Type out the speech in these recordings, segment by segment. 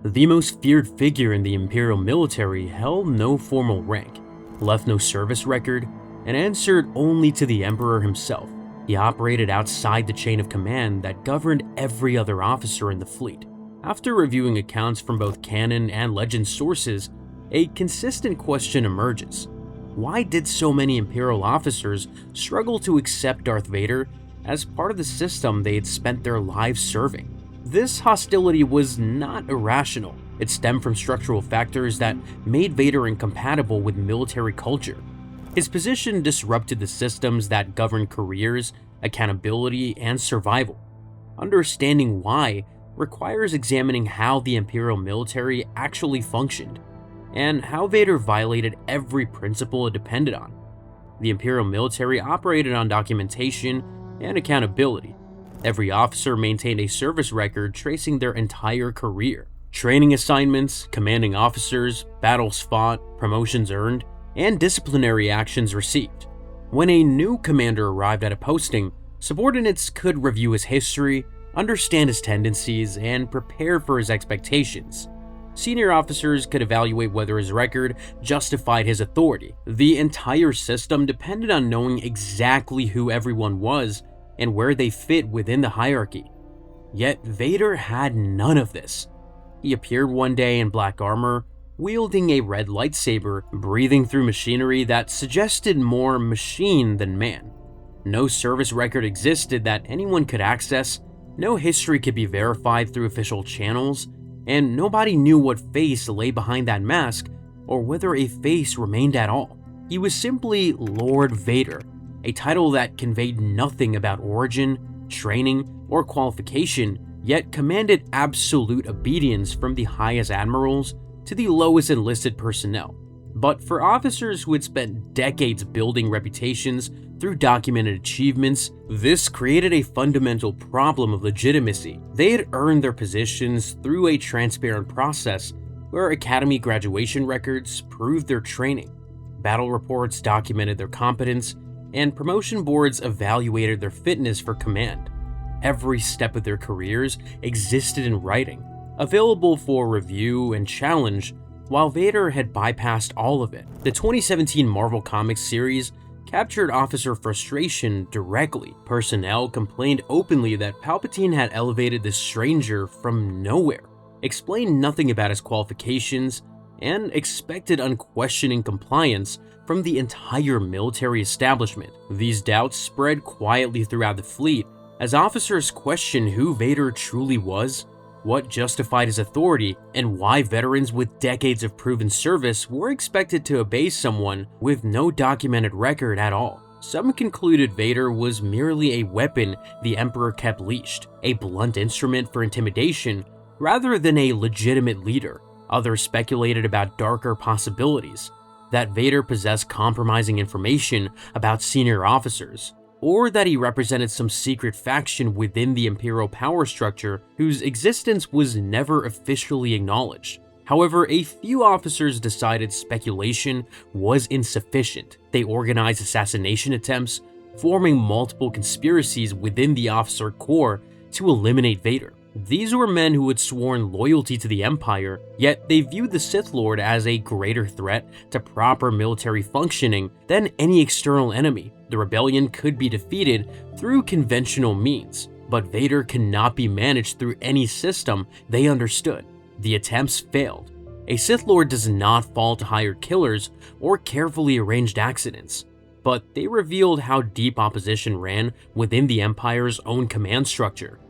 The most feared figure in the Imperial military held no formal rank, left no service record, and answered only to the Emperor himself. He operated outside the chain of command that governed every other officer in the fleet. After reviewing accounts from both Canon and Legends sources, a consistent question emerges. Why did so many Imperial officers struggle to accept Darth Vader as part of the system they had spent their lives serving? This hostility was not irrational. It stemmed from structural factors that made Vader incompatible with military culture. His position disrupted the systems that govern careers, accountability, and survival. Understanding why requires examining how the Imperial military actually functioned, and how Vader violated every principle it depended on. The Imperial military operated on documentation and accountability. Every officer maintained a service record tracing their entire career. Training assignments, commanding officers, battles fought, promotions earned, and disciplinary actions received. When a new commander arrived at a posting, subordinates could review his history, understand his tendencies, and prepare for his expectations. Senior officers could evaluate whether his record justified his authority. The entire system depended on knowing exactly who everyone was and where they fit within the hierarchy. Yet Vader had none of this. He appeared one day in black armor, wielding a red lightsaber, breathing through machinery that suggested more machine than man. No service record existed that anyone could access, no history could be verified through official channels, and nobody knew what face lay behind that mask or whether a face remained at all. He was simply Lord Vader, a title that conveyed nothing about origin, training, or qualification, yet commanded absolute obedience from the highest admirals to the lowest enlisted personnel. But for officers who had spent decades building reputations through documented achievements, this created a fundamental problem of legitimacy. They had earned their positions through a transparent process where academy graduation records proved their training, battle reports documented their competence, and promotion boards evaluated their fitness for command. Every step of their careers existed in writing, available for review and challenge, while Vader had bypassed all of it. The 2017 Marvel Comics series captured officer frustration directly. Personnel complained openly that Palpatine had elevated the stranger from nowhere, explained nothing about his qualifications, and expected unquestioning compliance from the entire military establishment. These doubts spread quietly throughout the fleet as officers questioned who Vader truly was, what justified his authority, and why veterans with decades of proven service were expected to obey someone with no documented record at all. Some concluded Vader was merely a weapon the Emperor kept leashed, a blunt instrument for intimidation rather than a legitimate leader. Others speculated about darker possibilities, that Vader possessed compromising information about senior officers, or that he represented some secret faction within the Imperial power structure whose existence was never officially acknowledged. However, a few officers decided speculation was insufficient. They organized assassination attempts, forming multiple conspiracies within the officer corps to eliminate Vader. These were men who had sworn loyalty to the Empire, yet they viewed the Sith Lord as a greater threat to proper military functioning than any external enemy. The rebellion could be defeated through conventional means, but Vader cannot be managed through any system they understood. The attempts failed. A Sith Lord does not fall to hired killers or carefully arranged accidents, but they revealed how deep opposition ran within the Empire's own command structure.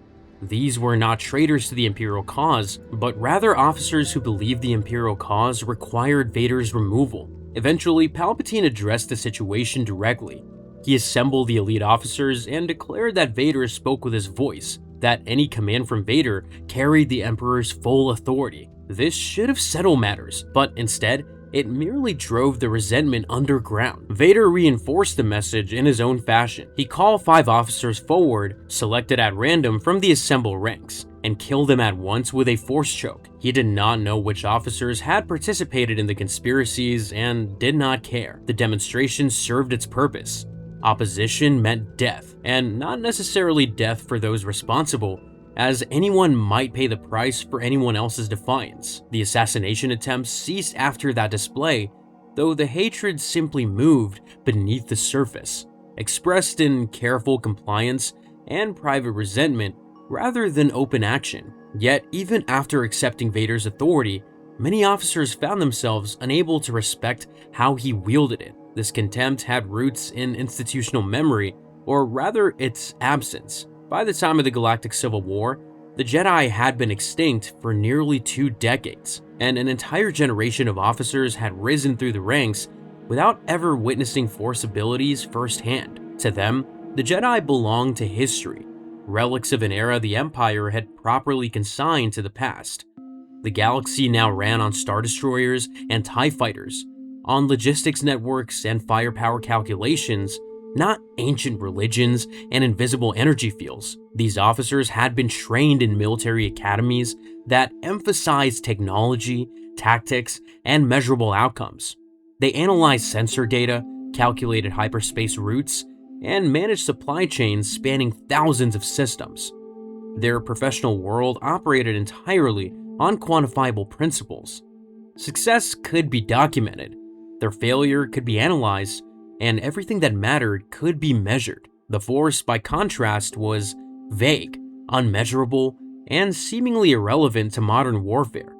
These were not traitors to the Imperial cause, but rather officers who believed the Imperial cause required Vader's removal. Eventually, Palpatine addressed the situation directly. He assembled the elite officers and declared that Vader spoke with his voice, that any command from Vader carried the Emperor's full authority. This should have settled matters, but instead, it merely drove the resentment underground. Vader reinforced the message in his own fashion. He called 5 officers forward, selected at random from the assembled ranks, and killed them at once with a force choke. He did not know which officers had participated in the conspiracies and did not care. The demonstration served its purpose. Opposition meant death, and not necessarily death for those responsible, as anyone might pay the price for anyone else's defiance. The assassination attempts ceased after that display, though the hatred simply moved beneath the surface, expressed in careful compliance and private resentment rather than open action. Yet, even after accepting Vader's authority, many officers found themselves unable to respect how he wielded it. This contempt had roots in institutional memory, or rather its absence. By the time of the Galactic Civil War, the Jedi had been extinct for nearly 2 decades, and an entire generation of officers had risen through the ranks without ever witnessing Force abilities firsthand. To them, the Jedi belonged to history, relics of an era the Empire had properly consigned to the past. The galaxy now ran on Star Destroyers and TIE Fighters, on logistics networks and firepower calculations, not ancient religions and invisible energy fields. These officers had been trained in military academies that emphasized technology, tactics, and measurable outcomes. They analyzed sensor data, calculated hyperspace routes, and managed supply chains spanning thousands of systems. Their professional world operated entirely on quantifiable principles. Success could be documented, their failure could be analyzed, and everything that mattered could be measured. The Force, by contrast, was vague, unmeasurable, and seemingly irrelevant to modern warfare.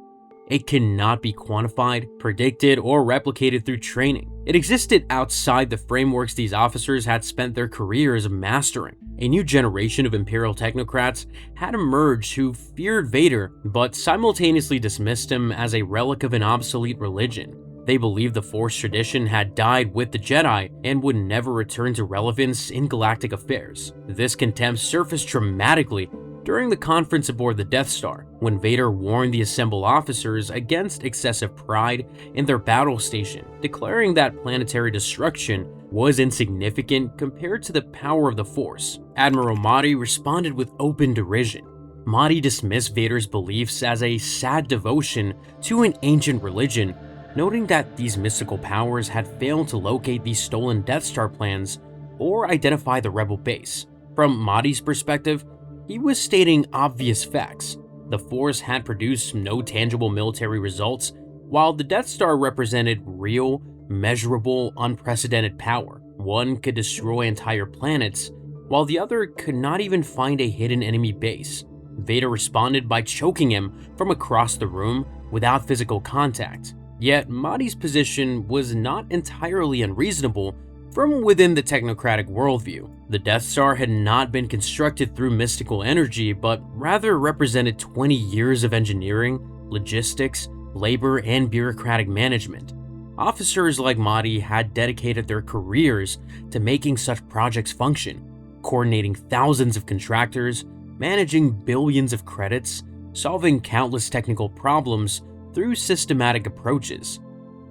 It cannot be quantified, predicted, or replicated through training. It existed outside the frameworks these officers had spent their careers mastering. A new generation of Imperial technocrats had emerged who feared Vader, but simultaneously dismissed him as a relic of an obsolete religion. They believed the Force tradition had died with the Jedi and would never return to relevance in galactic affairs. This contempt surfaced dramatically during the conference aboard the Death Star, when Vader warned the assembled officers against excessive pride in their battle station, declaring that planetary destruction was insignificant compared to the power of the Force. Admiral Motti responded with open derision. Motti dismissed Vader's beliefs as a sad devotion to an ancient religion, noting that these mystical powers had failed to locate these stolen Death Star plans or identify the rebel base. From Motti's perspective, he was stating obvious facts. The Force had produced no tangible military results, while the Death Star represented real, measurable, unprecedented power. One could destroy entire planets, while the other could not even find a hidden enemy base. Vader responded by choking him from across the room without physical contact. Yet Motti's position was not entirely unreasonable from within the technocratic worldview. The Death Star had not been constructed through mystical energy, but rather represented 20 years of engineering, logistics, labor, and bureaucratic management. Officers like Motti had dedicated their careers to making such projects function, coordinating thousands of contractors, managing billions of credits, solving countless technical problems through systematic approaches.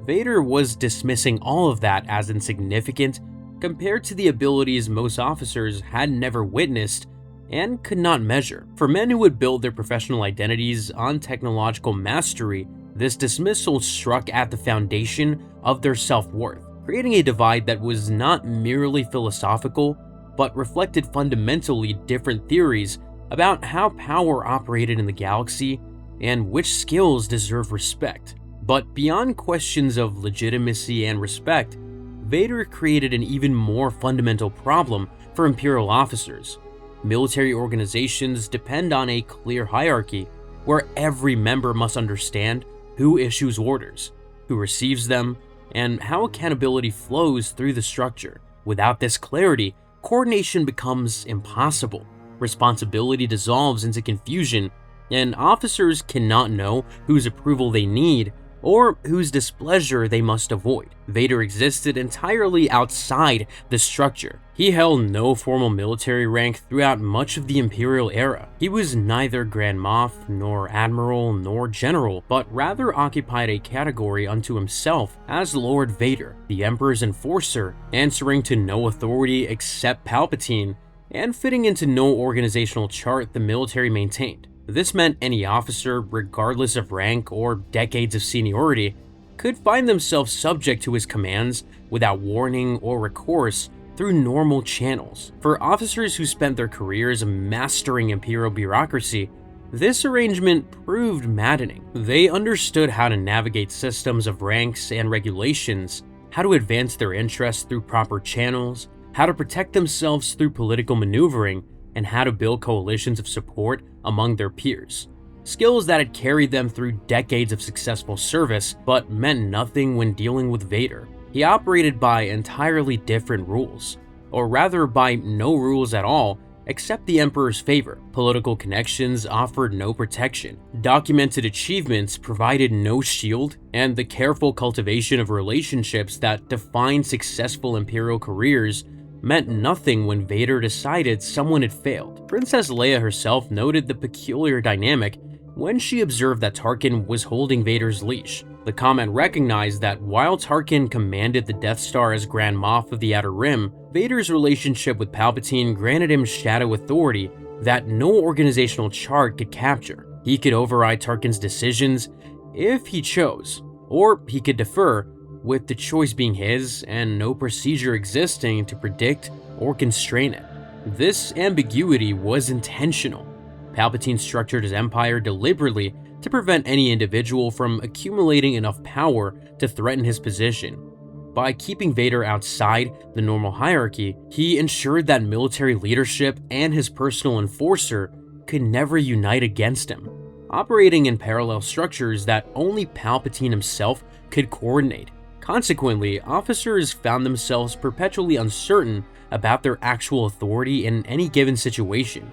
Vader was dismissing all of that as insignificant compared to the abilities most officers had never witnessed and could not measure. For men who had built their professional identities on technological mastery, this dismissal struck at the foundation of their self-worth, creating a divide that was not merely philosophical, but reflected fundamentally different theories about how power operated in the galaxy and which skills deserve respect. But beyond questions of legitimacy and respect, Vader created an even more fundamental problem for Imperial officers. Military organizations depend on a clear hierarchy where every member must understand who issues orders, who receives them, and how accountability flows through the structure. Without this clarity, coordination becomes impossible. Responsibility dissolves into confusion, and officers cannot know whose approval they need or whose displeasure they must avoid. Vader existed entirely outside the structure. He held no formal military rank throughout much of the Imperial era. He was neither Grand Moff, nor Admiral, nor General, but rather occupied a category unto himself as Lord Vader, the Emperor's enforcer, answering to no authority except Palpatine, and fitting into no organizational chart the military maintained. This meant any officer, regardless of rank or decades of seniority, could find themselves subject to his commands without warning or recourse through normal channels. For officers who spent their careers mastering Imperial bureaucracy, this arrangement proved maddening. They understood how to navigate systems of ranks and regulations, how to advance their interests through proper channels, how to protect themselves through political maneuvering, and how to build coalitions of support among their peers. Skills that had carried them through decades of successful service, but meant nothing when dealing with Vader. He operated by entirely different rules, or rather by no rules at all, except the Emperor's favor. Political connections offered no protection, documented achievements provided no shield, and the careful cultivation of relationships that defined successful Imperial careers meant nothing when Vader decided someone had failed. Princess Leia herself noted the peculiar dynamic when she observed that Tarkin was holding Vader's leash. The comment recognized that while Tarkin commanded the Death Star as Grand Moff of the Outer Rim, Vader's relationship with Palpatine granted him shadow authority that no organizational chart could capture. He could override Tarkin's decisions if he chose, or he could defer, with the choice being his and no procedure existing to predict or constrain it. This ambiguity was intentional. Palpatine structured his empire deliberately to prevent any individual from accumulating enough power to threaten his position. By keeping Vader outside the normal hierarchy, he ensured that military leadership and his personal enforcer could never unite against him, operating in parallel structures that only Palpatine himself could coordinate. Consequently, officers found themselves perpetually uncertain about their actual authority in any given situation.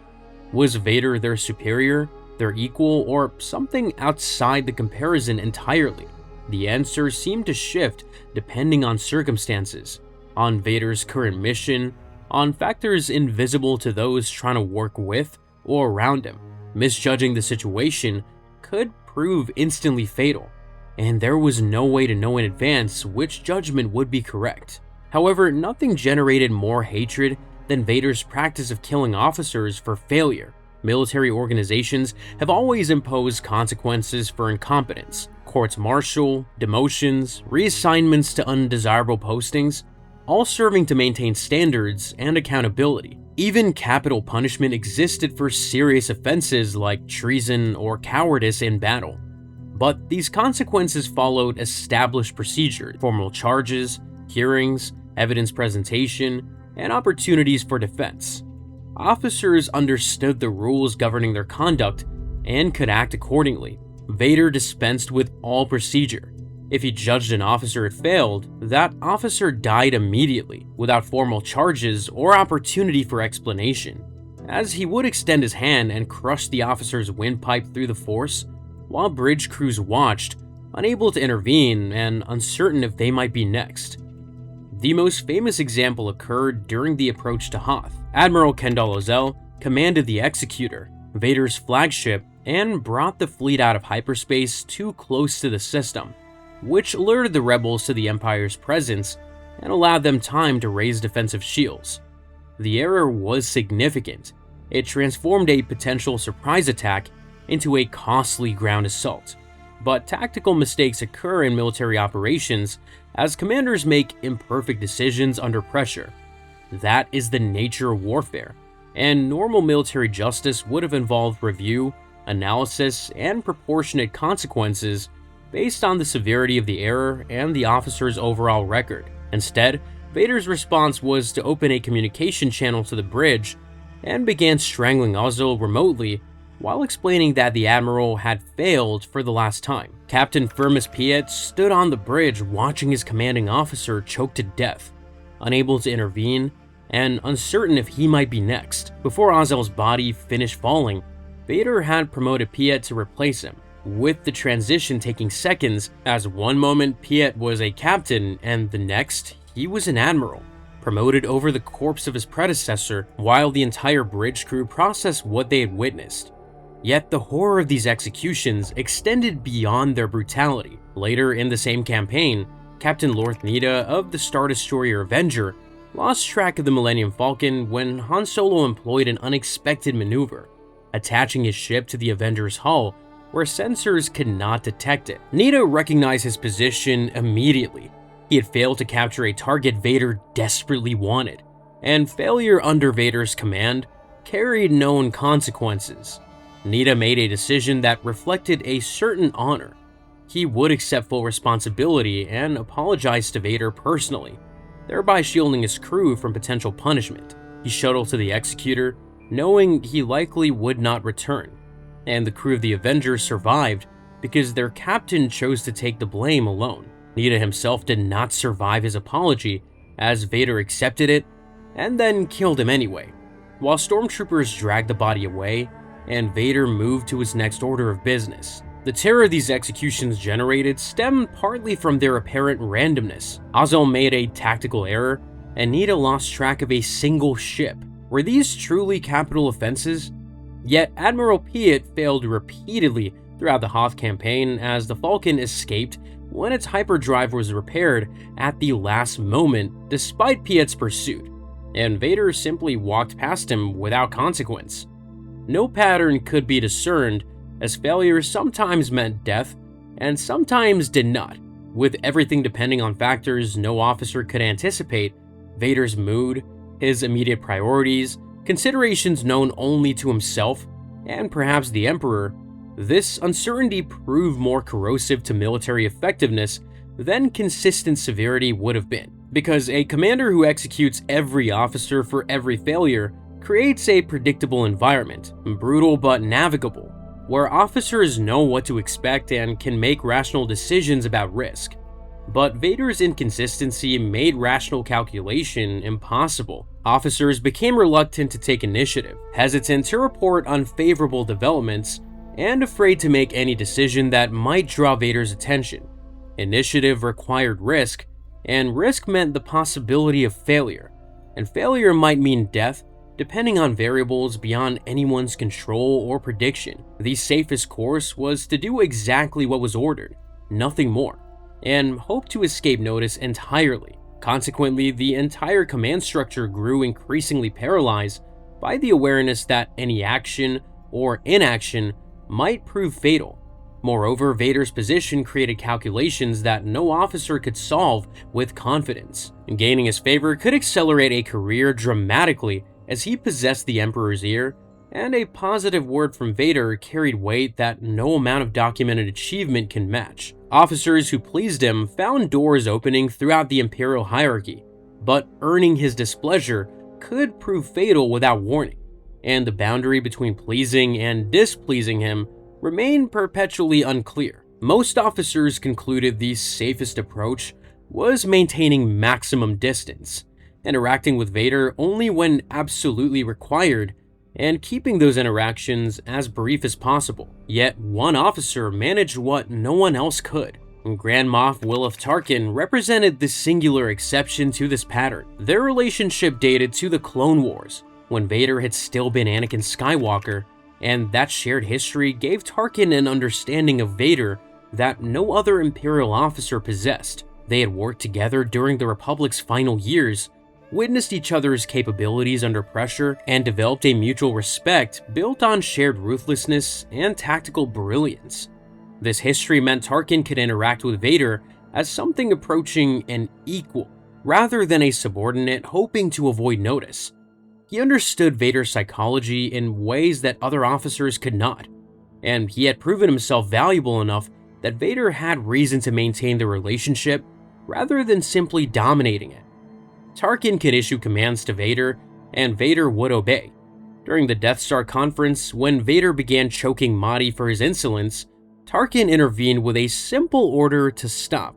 Was Vader their superior, their equal, or something outside the comparison entirely? The answer seemed to shift depending on circumstances, on Vader's current mission, on factors invisible to those trying to work with or around him. Misjudging the situation could prove instantly fatal, and there was no way to know in advance which judgment would be correct. However, nothing generated more hatred than Vader's practice of killing officers for failure. Military organizations have always imposed consequences for incompetence: courts-martial, demotions, reassignments to undesirable postings, all serving to maintain standards and accountability. Even capital punishment existed for serious offenses like treason or cowardice in battle. But these consequences followed established procedures: formal charges, hearings, evidence presentation, and opportunities for defense. Officers understood the rules governing their conduct and could act accordingly. Vader dispensed with all procedure. If he judged an officer had failed, that officer died immediately, without formal charges or opportunity for explanation, as he would extend his hand and crush the officer's windpipe through the Force, while bridge crews watched, unable to intervene and uncertain if they might be next. The most famous example occurred during the approach to Hoth. Admiral Ozzel commanded the Executor, Vader's flagship, and brought the fleet out of hyperspace too close to the system, which alerted the rebels to the Empire's presence and allowed them time to raise defensive shields. The error was significant. It transformed a potential surprise attack into a costly ground assault. But tactical mistakes occur in military operations as commanders make imperfect decisions under pressure. That is the nature of warfare, and normal military justice would have involved review, analysis, and proportionate consequences based on the severity of the error and the officer's overall record. Instead, Vader's response was to open a communication channel to the bridge and began strangling Ozzel remotely while explaining that the Admiral had failed for the last time. Captain Firmus Piett stood on the bridge watching his commanding officer choke to death, unable to intervene and uncertain if he might be next. Before Ozzel's body finished falling, Vader had promoted Piett to replace him, with the transition taking seconds, as one moment Piett was a captain and the next he was an admiral, promoted over the corpse of his predecessor, while the entire bridge crew processed what they had witnessed. Yet the horror of these executions extended beyond their brutality. Later in the same campaign, Captain Darth Vader of the Star Destroyer Avenger lost track of the Millennium Falcon when Han Solo employed an unexpected maneuver, attaching his ship to the Avenger's hull where sensors could not detect it. Needa recognized his position immediately. He had failed to capture a target Vader desperately wanted, and failure under Vader's command carried known consequences. Needa made a decision that reflected a certain honor. He would accept full responsibility and apologize to Vader personally, thereby shielding his crew from potential punishment. He shuttled to the Executor, knowing he likely would not return, and the crew of the Avengers survived because their captain chose to take the blame alone. Needa himself did not survive his apology, as Vader accepted it and then killed him anyway. While stormtroopers dragged the body away, and Vader moved to his next order of business. The terror these executions generated stemmed partly from their apparent randomness. Ozzel made a tactical error, and Needa lost track of a single ship. Were these truly capital offenses? Yet Admiral Piett failed repeatedly throughout the Hoth campaign, as the Falcon escaped when its hyperdrive was repaired at the last moment despite Piett's pursuit, and Vader simply walked past him without consequence. No pattern could be discerned, as failure sometimes meant death and sometimes did not. With everything depending on factors no officer could anticipate: Vader's mood, his immediate priorities, considerations known only to himself, and perhaps the Emperor, this uncertainty proved more corrosive to military effectiveness than consistent severity would have been. Because a commander who executes every officer for every failure creates a predictable environment, brutal but navigable, where officers know what to expect and can make rational decisions about risk. But Vader's inconsistency made rational calculation impossible. Officers became reluctant to take initiative, hesitant to report unfavorable developments, and afraid to make any decision that might draw Vader's attention. Initiative required risk, and risk meant the possibility of failure, and failure might mean death, depending on variables beyond anyone's control or prediction. The safest course was to do exactly what was ordered, nothing more, and hope to escape notice entirely. Consequently, the entire command structure grew increasingly paralyzed by the awareness that any action or inaction might prove fatal. Moreover, Vader's position created calculations that no officer could solve with confidence. Gaining his favor could accelerate a career dramatically, as he possessed the Emperor's ear, and a positive word from Vader carried weight that no amount of documented achievement can match. Officers who pleased him found doors opening throughout the Imperial hierarchy, but earning his displeasure could prove fatal without warning, and the boundary between pleasing and displeasing him remained perpetually unclear. Most officers concluded the safest approach was maintaining maximum distance, interacting with Vader only when absolutely required, and keeping those interactions as brief as possible. Yet one officer managed what no one else could. Grand Moff Wilf Tarkin represented the singular exception to this pattern. Their relationship dated to the Clone Wars, when Vader had still been Anakin Skywalker, and that shared history gave Tarkin an understanding of Vader that no other Imperial officer possessed. They had worked together during the Republic's final years, witnessed each other's capabilities under pressure, and developed a mutual respect built on shared ruthlessness and tactical brilliance. This history meant Tarkin could interact with Vader as something approaching an equal, rather than a subordinate hoping to avoid notice. He understood Vader's psychology in ways that other officers could not, and he had proven himself valuable enough that Vader had reason to maintain the relationship rather than simply dominating it. Tarkin could issue commands to Vader, and Vader would obey. During the Death Star conference, when Vader began choking Motti for his insolence, Tarkin intervened with a simple order to stop.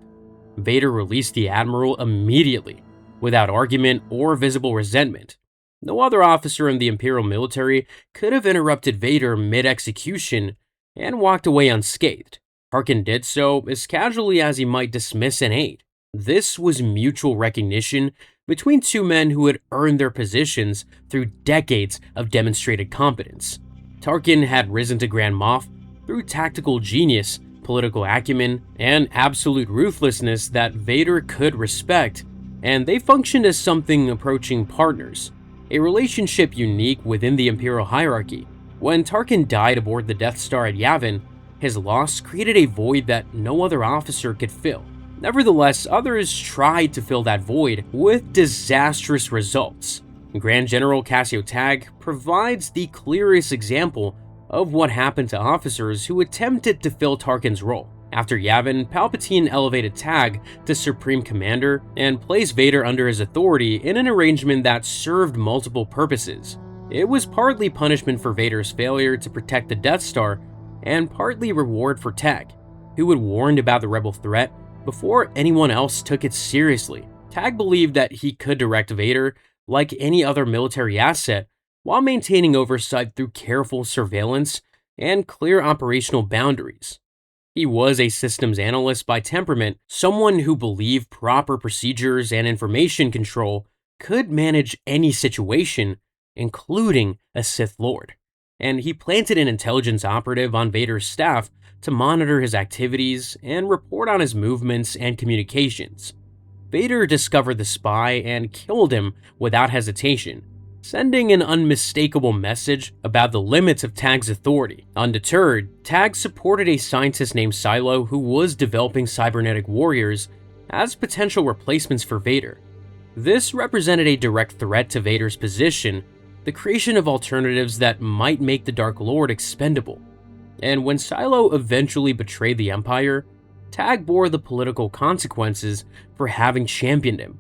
Vader released the Admiral immediately, without argument or visible resentment. No other officer in the Imperial military could have interrupted Vader mid-execution and walked away unscathed. Tarkin did so as casually as he might dismiss an aide. This was mutual recognition between two men who had earned their positions through decades of demonstrated competence. Tarkin had risen to Grand Moff through tactical genius, political acumen, and absolute ruthlessness that Vader could respect, and they functioned as something approaching partners, a relationship unique within the Imperial hierarchy. When Tarkin died aboard the Death Star at Yavin, his loss created a void that no other officer could fill. Nevertheless, others tried to fill that void with disastrous results. Grand General Cassio Tagge provides the clearest example of what happened to officers who attempted to fill Tarkin's role. After Yavin, Palpatine elevated Tagge to Supreme Commander and placed Vader under his authority in an arrangement that served multiple purposes. It was partly punishment for Vader's failure to protect the Death Star, and partly reward for Tagge, who had warned about the rebel threat before anyone else took it seriously. Tagge believed that he could direct Vader like any other military asset while maintaining oversight through careful surveillance and clear operational boundaries. He was a systems analyst by temperament, someone who believed proper procedures and information control could manage any situation, including a Sith Lord. And he planted an intelligence operative on Vader's staff to monitor his activities and report on his movements and communications. Vader discovered the spy and killed him without hesitation, sending an unmistakable message about the limits of Tagge's authority. Undeterred, Tagge supported a scientist named Silo who was developing cybernetic warriors as potential replacements for Vader. This represented a direct threat to Vader's position, the creation of alternatives that might make the Dark Lord expendable. And when Silo eventually betrayed the Empire, Tagge bore the political consequences for having championed him.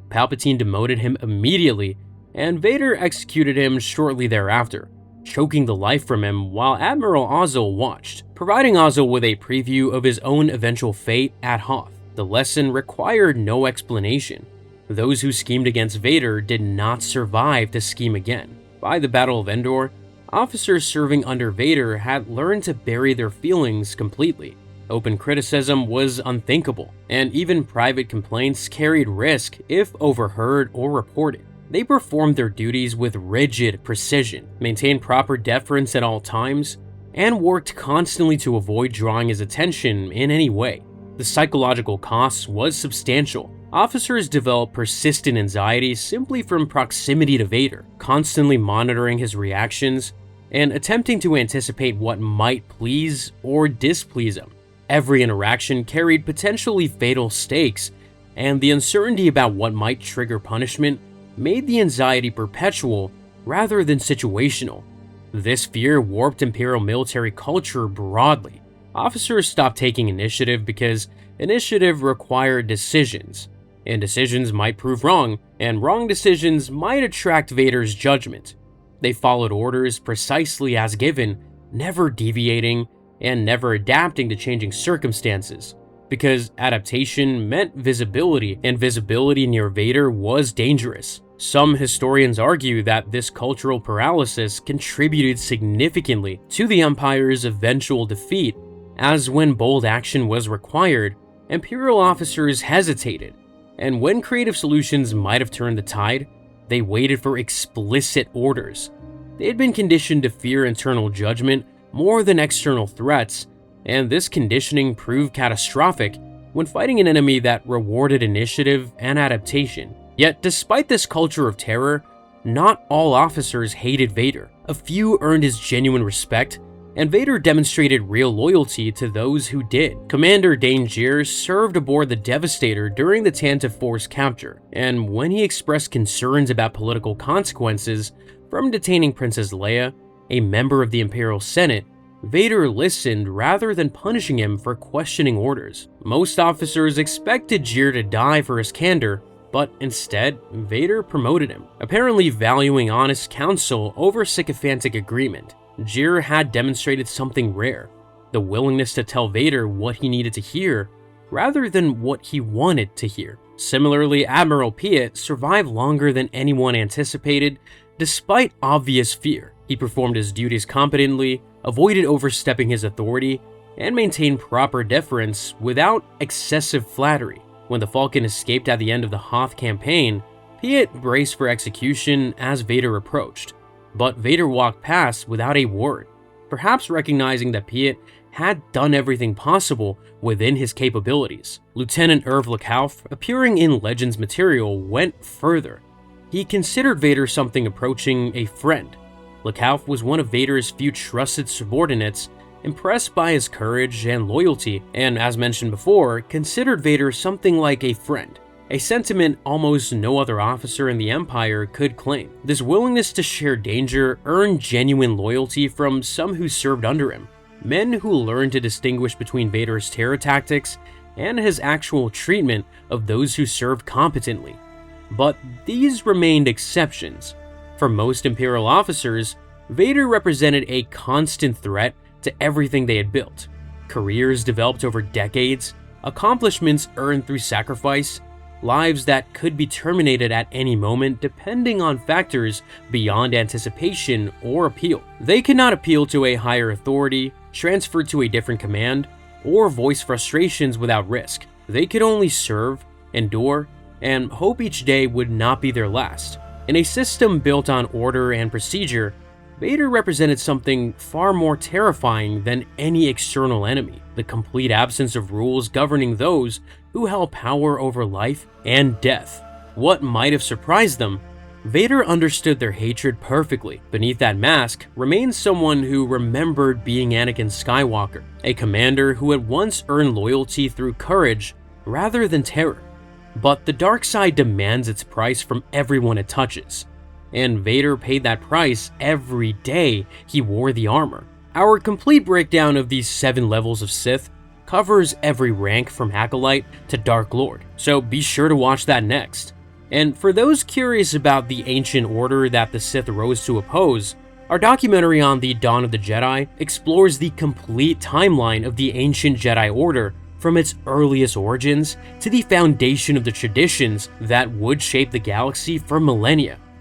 Palpatine demoted him immediately, and Vader executed him shortly thereafter, choking the life from him while Admiral Ozzel watched, providing Ozzel with a preview of his own eventual fate at Hoth. The lesson required no explanation. Those who schemed against Vader did not survive to scheme again. By the Battle of Endor, officers serving under Vader had learned to bury their feelings completely. Open criticism was unthinkable, and even private complaints carried risk if overheard or reported. They performed their duties with rigid precision, maintained proper deference at all times, and worked constantly to avoid drawing his attention in any way. The psychological cost was substantial. Officers developed persistent anxiety simply from proximity to Vader, constantly monitoring his reactions and attempting to anticipate what might please or displease him. Every interaction carried potentially fatal stakes, and the uncertainty about what might trigger punishment made the anxiety perpetual rather than situational. This fear warped Imperial military culture broadly. Officers stopped taking initiative because initiative required decisions, and decisions might prove wrong, and wrong decisions might attract Vader's judgment. They followed orders precisely as given, never deviating and never adapting to changing circumstances, because adaptation meant visibility, and visibility near Vader was dangerous. Some historians argue that this cultural paralysis contributed significantly to the Empire's eventual defeat, as when bold action was required, Imperial officers hesitated, and when creative solutions might have turned the tide, they waited for explicit orders. They had been conditioned to fear internal judgment more than external threats, and this conditioning proved catastrophic when fighting an enemy that rewarded initiative and adaptation. Yet, despite this culture of terror, not all officers hated Vader. A few earned his genuine respect, and Vader demonstrated real loyalty to those who did. Commander Dane Jeer served aboard the Devastator during the Tantive Force capture, and when he expressed concerns about political consequences from detaining Princess Leia, a member of the Imperial Senate, Vader listened rather than punishing him for questioning orders. Most officers expected Jeer to die for his candor, but instead, Vader promoted him, apparently valuing honest counsel over sycophantic agreement. Jeer had demonstrated something rare, the willingness to tell Vader what he needed to hear, rather than what he wanted to hear. Similarly, Admiral Piett survived longer than anyone anticipated, despite obvious fear. He performed his duties competently, avoided overstepping his authority, and maintained proper deference without excessive flattery. When the Falcon escaped at the end of the Hoth campaign, Piett braced for execution as Vader approached, but Vader walked past without a word, perhaps recognizing that Piett had done everything possible within his capabilities. Lieutenant Erv Lekauf, appearing in Legends material, went further. He considered Vader something approaching a friend. Lekauf was one of Vader's few trusted subordinates, impressed by his courage and loyalty, and as mentioned before, considered Vader something like a friend. a sentiment almost no other officer in the Empire could claim. This willingness to share danger earned genuine loyalty from some who served under him, men who learned to distinguish between Vader's terror tactics and his actual treatment of those who served competently. But these remained exceptions. For most Imperial officers, Vader represented a constant threat to everything they had built. Careers developed over decades, accomplishments earned through sacrifice, lives that could be terminated at any moment depending on factors beyond anticipation or appeal. They could not appeal to a higher authority, transfer to a different command, or voice frustrations without risk. They could only serve, endure, and hope each day would not be their last. In a system built on order and procedure, Vader represented something far more terrifying than any external enemy: the complete absence of rules governing those who held power over life and death. What might have surprised them, Vader understood their hatred perfectly. Beneath that mask remained someone who remembered being Anakin Skywalker, a commander who had once earned loyalty through courage rather than terror. But the dark side demands its price from everyone it touches, and Vader paid that price every day he wore the armor. Our complete breakdown of these 7 levels of Sith covers every rank from Acolyte to Dark Lord, so be sure to watch that next. And for those curious about the ancient order that the Sith rose to oppose, our documentary on the Dawn of the Jedi explores the complete timeline of the ancient Jedi Order from its earliest origins to the foundation of the traditions that would shape the galaxy for millennia.